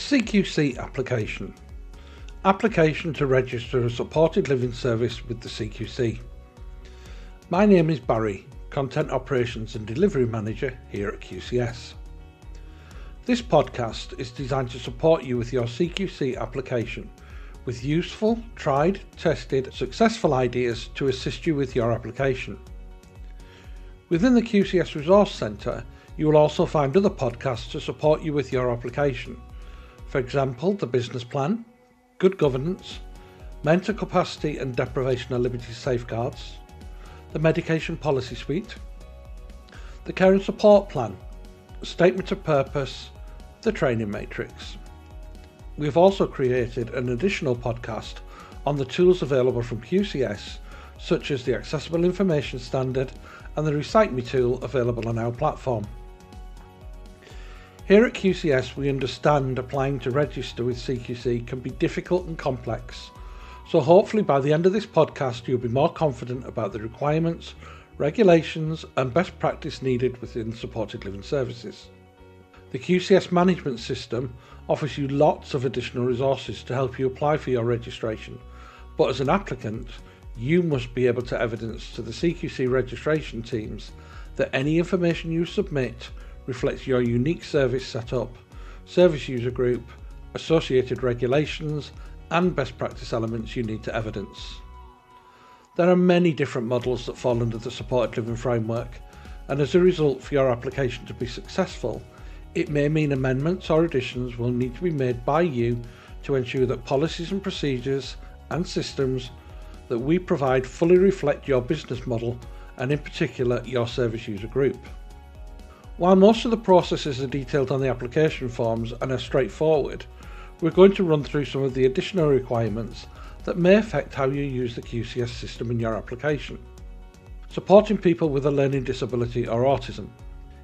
CQC application. Application to register a supported living service with the CQC. My name is Barry, Content Operations and Delivery Manager here at QCS. This podcast is designed to support you with your CQC application with useful, tried, tested, successful ideas to assist you with your application. Within the QCS Resource Centre, you will also find other podcasts to support you with your application. For example, the business plan, good governance, mental capacity and deprivation of liberty safeguards, the medication policy suite, the care and support plan, statement of purpose, the training matrix. We've also created an additional podcast on the tools available from QCS, such as the Accessible Information Standard and the Recite Me tool available on our platform. Here at QCS, we understand applying to register with CQC can be difficult and complex, so hopefully by the end of this podcast you'll be more confident about the requirements, regulations and best practice needed within supported living services. The QCS management system offers you lots of additional resources to help you apply for your registration, but as an applicant, you must be able to evidence to the CQC registration teams that any information you submit reflects your unique service setup, service user group, associated regulations and best practice elements you need to evidence. There are many different models that fall under the supported living framework, and as a result, for your application to be successful, it may mean amendments or additions will need to be made by you to ensure that policies and procedures and systems that we provide fully reflect your business model and in particular your service user group. While most of the processes are detailed on the application forms and are straightforward, we're going to run through some of the additional requirements that may affect how you use the QCS system in your application. Supporting people with a learning disability or autism.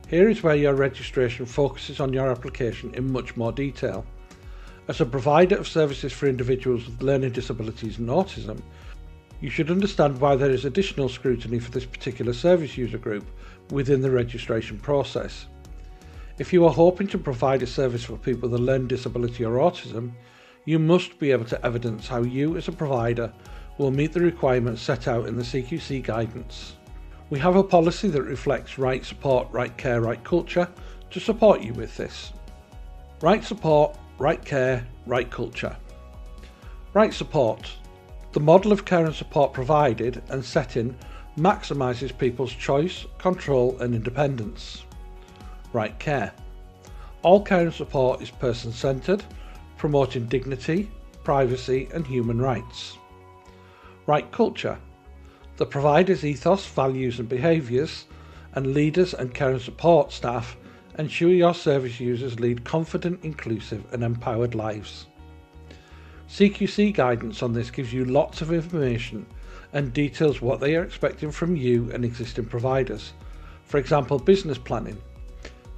Here is where your registration focuses on your application in much more detail. As a provider of services for individuals with learning disabilities and autism, you should understand why there is additional scrutiny for this particular service user group within the registration process. If you are hoping to provide a service for people with a learning disability or autism, you must be able to evidence how you as a provider will meet the requirements set out in the CQC guidance. We have a policy that reflects right support, right care, right culture to support you with this. Right support, right care, right culture. Right support. The model of care and support provided and set in maximises people's choice, control and independence. Right care. All care and support is person-centred, promoting dignity, privacy and human rights. Right culture. The provider's ethos, values and behaviours, and leaders and care and support staff ensure your service users lead confident, inclusive and empowered lives. CQC guidance on this gives you lots of information and details what they are expecting from you and existing providers. For example, business planning.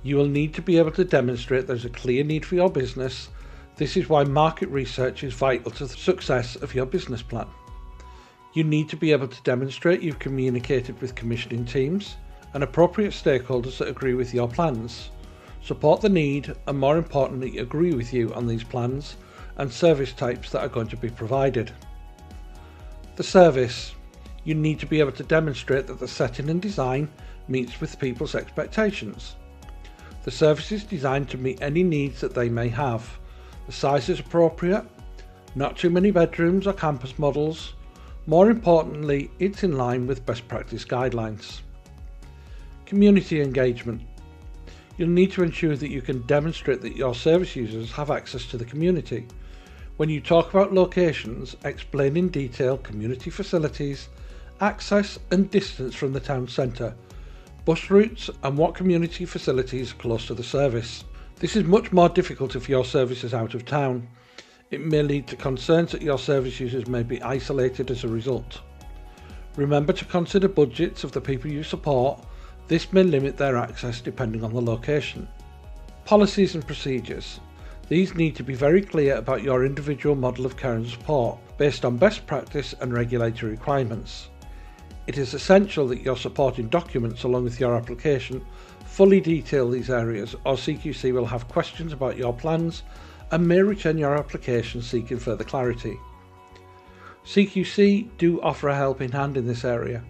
You will need to be able to demonstrate there's a clear need for your business. This is why market research is vital to the success of your business plan. You need to be able to demonstrate you've communicated with commissioning teams and appropriate stakeholders that agree with your plans, support the need and more importantly agree with you on these plans and service types that are going to be provided. The service. You need to be able to demonstrate that the setting and design meets with people's expectations. The service is designed to meet any needs that they may have. The size is appropriate, not too many bedrooms or campus models. More importantly, it's in line with best practice guidelines. Community engagement. You'll need to ensure that you can demonstrate that your service users have access to the community. When you talk about locations, explain in detail community facilities, access and distance from the town centre, bus routes and what community facilities are close to the service. This is much more difficult if your service is out of town. It may lead to concerns that your service users may be isolated as a result. Remember to consider budgets of the people you support. This may limit their access depending on the location. Policies and procedures. These need to be very clear about your individual model of care and support based on best practice and regulatory requirements. It is essential that your supporting documents along with your application fully detail these areas, or CQC will have questions about your plans and may return your application seeking further clarity. CQC do offer a helping hand in this area.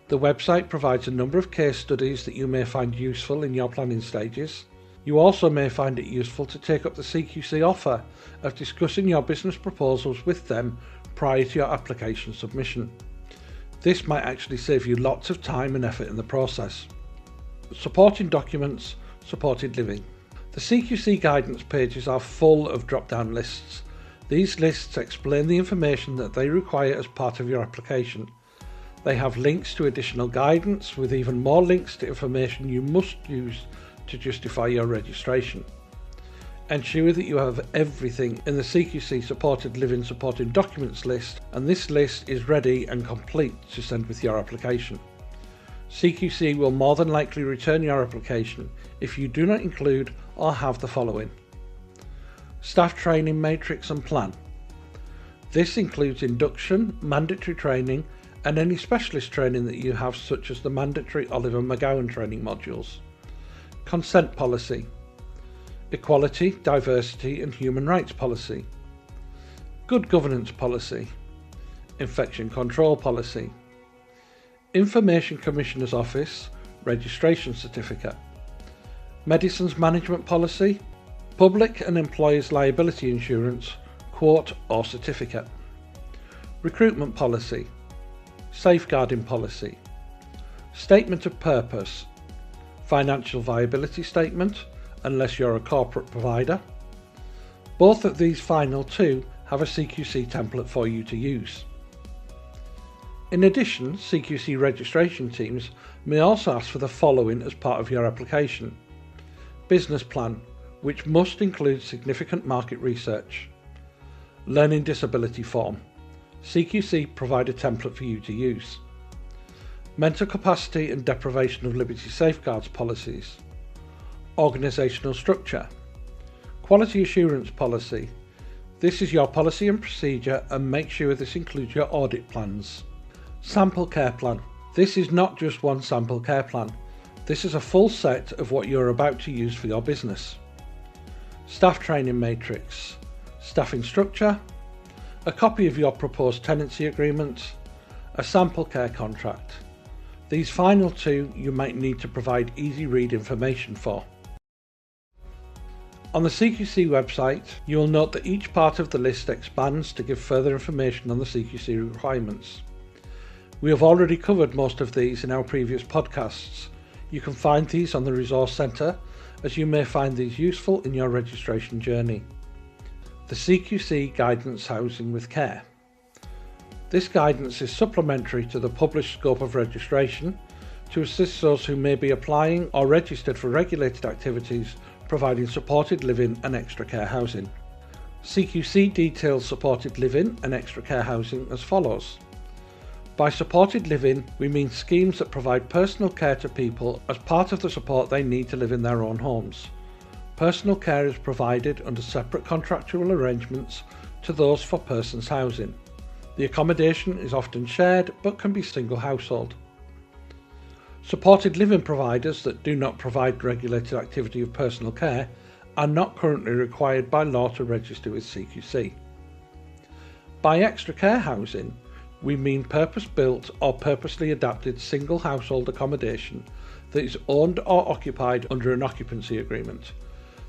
The website provides a number of case studies that you may find useful in your planning stages. You also may find it useful to take up the CQC offer of discussing your business proposals with them prior to your application submission. This might actually save you lots of time and effort in the process. Supporting documents, supported living. The CQC guidance pages are full of drop-down lists. These lists explain the information that they require as part of your application. They have links to additional guidance with even more links to information you must use to justify your registration. Ensure that you have everything in the CQC supported living supporting documents list, and this list is ready and complete to send with your application. CQC will more than likely return your application if you do not include or have the following: staff training matrix and plan. This includes induction, mandatory training, and any specialist training that you have, such as the mandatory Oliver McGowan training modules. Consent policy, equality, diversity and human rights policy, good governance policy, infection control policy, Information Commissioner's Office registration certificate, medicines management policy, public and employers liability insurance quote or certificate, recruitment policy, safeguarding policy, statement of purpose, financial viability statement unless you're a corporate provider. Both of these final two have a CQC template for you to use. In addition, CQC registration teams may also ask for the following as part of your application: business plan, which must include significant market research, learning disability form. CQC provide a template for you to use. Mental capacity and deprivation of liberty safeguards policies, organisational structure, quality assurance policy. This is your policy and procedure, and make sure this includes your audit plans. Sample care plan. This is not just one sample care plan. This is a full set of what you're about to use for your business. Staff training matrix, staffing structure, a copy of your proposed tenancy agreement, a sample care contract. These final two you might need to provide easy read information for. On the CQC website, you will note that each part of the list expands to give further information on the CQC requirements. We have already covered most of these in our previous podcasts. You can find these on the Resource Centre, as you may find these useful in your registration journey. The CQC Guidance Housing with Care. This guidance is supplementary to the published scope of registration to assist those who may be applying or registered for regulated activities providing supported living and extra care housing. CQC details supported living and extra care housing as follows. By supported living, we mean schemes that provide personal care to people as part of the support they need to live in their own homes. Personal care is provided under separate contractual arrangements to those for persons housing. The accommodation is often shared but can be single household. Supported living providers that do not provide regulated activity of personal care are not currently required by law to register with CQC. By extra care housing, we mean purpose-built or purposely adapted single household accommodation that is owned or occupied under an occupancy agreement.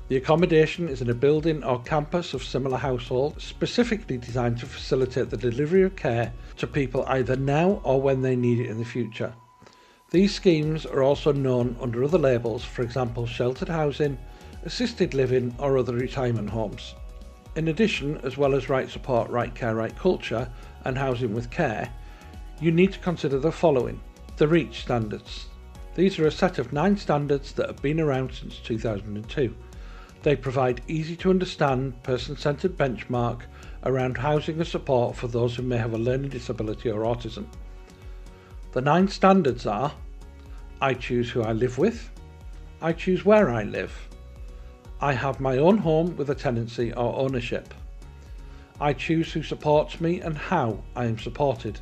The accommodation is in a building or campus of similar household, specifically designed to facilitate the delivery of care to people either now or when they need it in the future. These schemes are also known under other labels, for example sheltered housing, assisted living or other retirement homes. In addition, as well as right support, right care, right culture and housing with care, you need to consider the following: the REACH standards. These are a set of 9 standards that have been around since 2002. They provide easy to understand, person-centred benchmark around housing and support for those who may have a learning disability or autism. The 9 standards are: I choose who I live with, I choose where I live, I have my own home with a tenancy or ownership, I choose who supports me and how I am supported,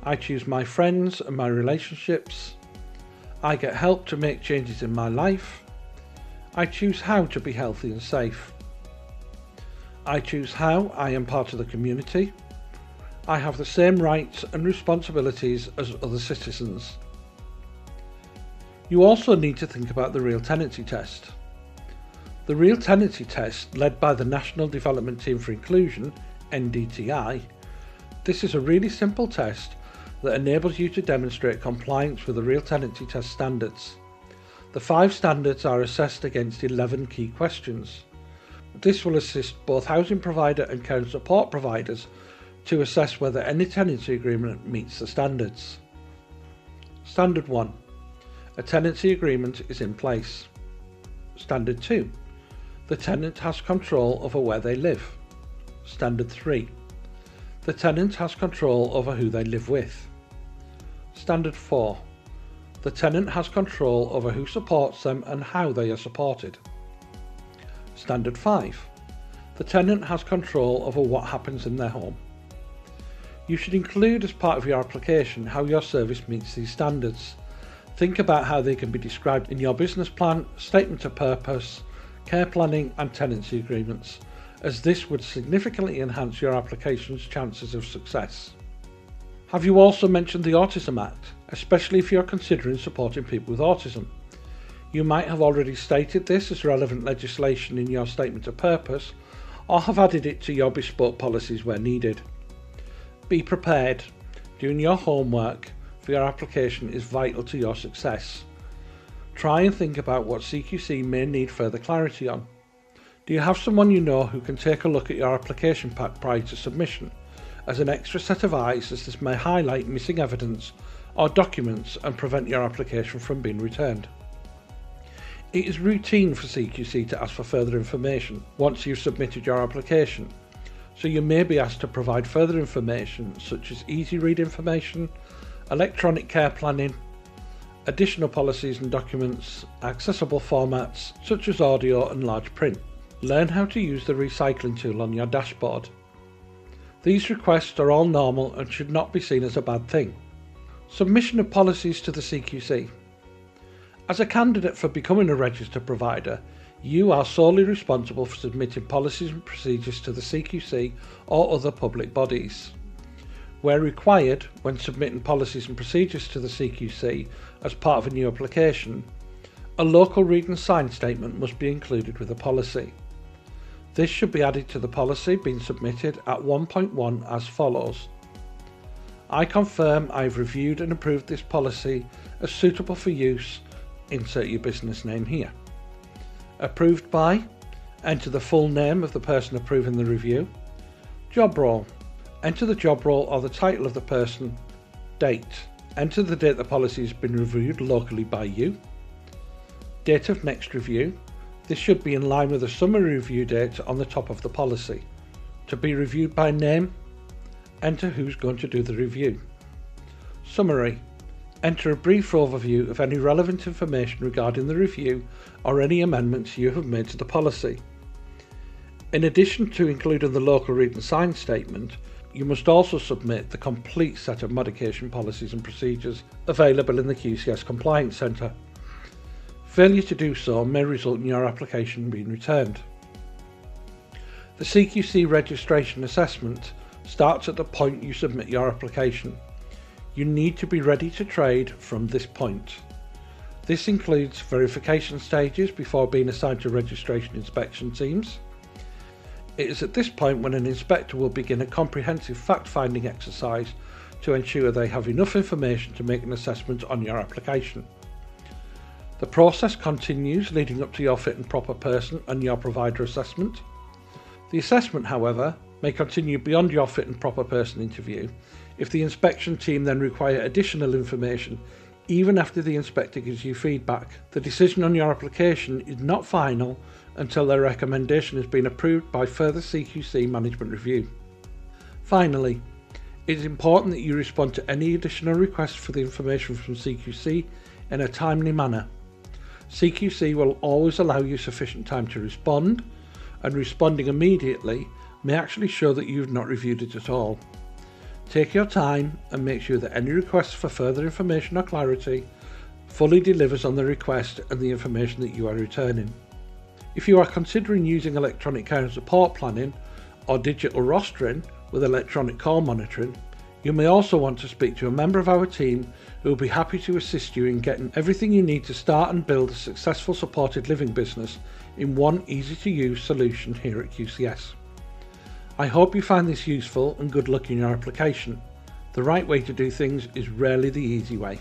I choose my friends and my relationships, I get help to make changes in my life, I choose how to be healthy and safe. I choose how I am part of the community. I have the same rights and responsibilities as other citizens. You also need to think about the real tenancy test. The real tenancy test, led by the National Development Team for Inclusion, NDTI, this is a really simple test that enables you to demonstrate compliance with the real tenancy test standards. The 5 standards are assessed against 11 key questions. This will assist both housing provider and care and support providers to assess whether any tenancy agreement meets the standards. Standard 1. A tenancy agreement is in place. Standard 2. The tenant has control over where they live. Standard 3. The tenant has control over who they live with. Standard 4. The tenant has control over who supports them and how they are supported. Standard 5. The tenant has control over what happens in their home. You should include as part of your application how your service meets these standards. Think about how they can be described in your business plan, statement of purpose, care planning and tenancy agreements, as this would significantly enhance your application's chances of success. Have you also mentioned the Autism Act, especially if you're considering supporting people with autism? You might have already stated this as relevant legislation in your statement of purpose, or have added it to your bespoke policies where needed. Be prepared. Doing your homework for your application is vital to your success. Try and think about what CQC may need further clarity on. Do you have someone you know who can take a look at your application pack prior to submission, as an extra set of eyes, as this may highlight missing evidence or documents and prevent your application from being returned? It is routine for CQC to ask for further information once you've submitted your application, so you may be asked to provide further information such as easy read information, electronic care planning, additional policies and documents, accessible formats such as audio and large print. Learn how to use the recycling tool on your dashboard. These requests are all normal and should not be seen as a bad thing. Submission of policies to the CQC. As a candidate for becoming a registered provider, you are solely responsible for submitting policies and procedures to the CQC or other public bodies. Where required, when submitting policies and procedures to the CQC as part of a new application, a local read and sign statement must be included with the policy. This should be added to the policy being submitted at 1.1 as follows. I confirm I've reviewed and approved this policy as suitable for use. Insert your business name here. Approved by, enter the full name of the person approving the review. Job role, enter the job role or the title of the person. Date, enter the date the policy has been reviewed locally by you. Date of next review, this should be in line with the summary review date on the top of the policy. To be reviewed by name, enter who's going to do the review. Summary, enter a brief overview of any relevant information regarding the review or any amendments you have made to the policy. In addition to including the local read and sign statement, you must also submit the complete set of modification policies and procedures available in the QCS Compliance Centre. Failure to do so may result in your application being returned. The CQC registration assessment starts at the point you submit your application. You need to be ready to trade from this point. This includes verification stages before being assigned to registration inspection teams. It is at this point when an inspector will begin a comprehensive fact-finding exercise to ensure they have enough information to make an assessment on your application. The process continues leading up to your fit and proper person and your provider assessment. The assessment, however, may continue beyond your fit and proper person interview if the inspection team then require additional information even after the inspector gives you feedback. The decision on your application is not final until their recommendation has been approved by further CQC management review. Finally, it is important that you respond to any additional requests for the information from CQC in a timely manner. CQC will always allow you sufficient time to respond, and responding immediately may actually show that you've not reviewed it at all. Take your time and make sure that any requests for further information or clarity fully delivers on the request and the information that you are returning. If you are considering using electronic care and support planning, or digital rostering with electronic call monitoring, you may also want to speak to a member of our team who will be happy to assist you in getting everything you need to start and build a successful supported living business in one easy-to-use solution here at QCS. I hope you find this useful and good luck in your application. The right way to do things is rarely the easy way.